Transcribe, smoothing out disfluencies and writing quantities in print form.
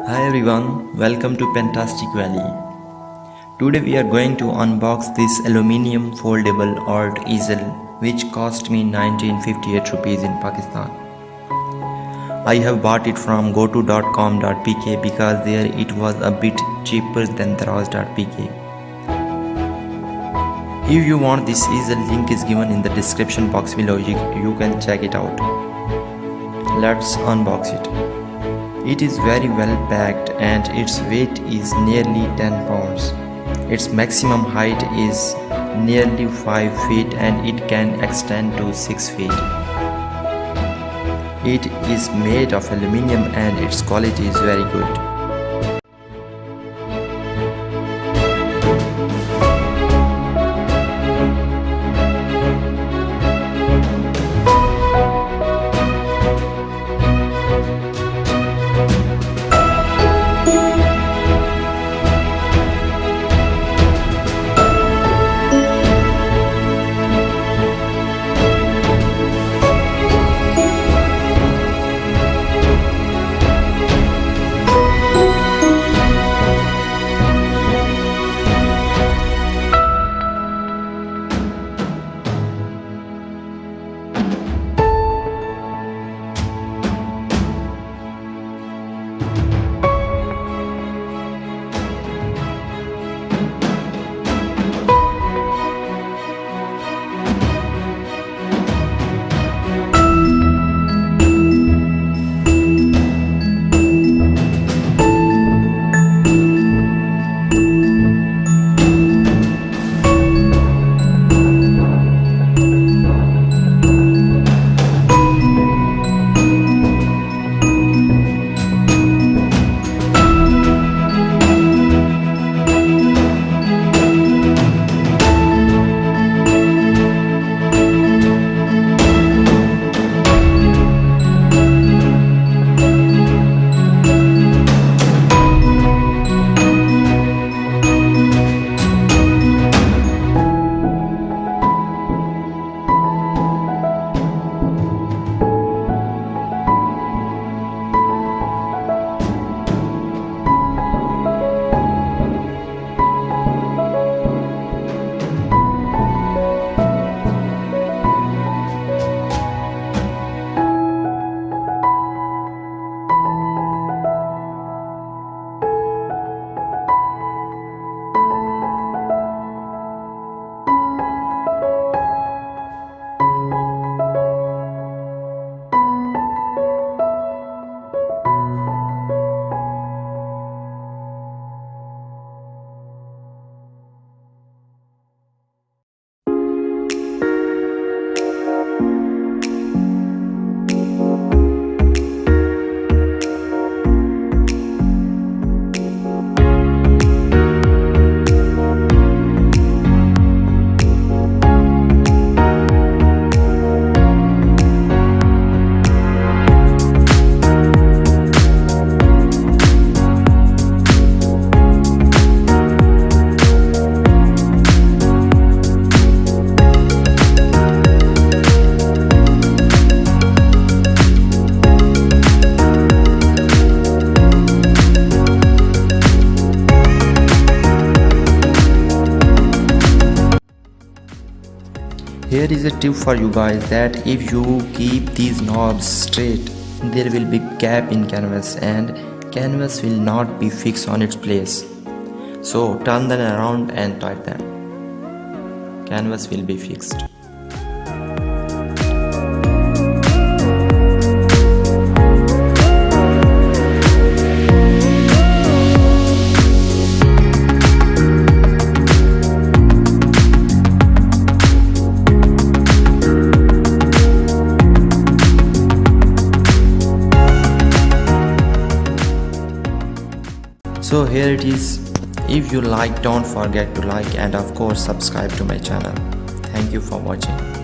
Hi everyone, welcome to Paintastic Valley. Today we are going to unbox this aluminium foldable art easel which cost me 1958 rupees in Pakistan. I have bought it from goto.com.pk because there it was a bit cheaper than Daraz.pk. If you want this easel, link is given in the description box below, you can check it out. Let's unbox it. It is very well packed and its weight is nearly 10 pounds. Its maximum height is nearly 5 feet and it can extend to 6 feet. It is made of aluminium and its quality is very good. Here is a tip for you guys that if you keep these knobs straight, there will be gap in canvas and canvas will not be fixed on its place. So turn them around and tighten them. Canvas will be fixed. So here it is. If you like, don't forget to like and of course subscribe to my channel. Thank you for watching.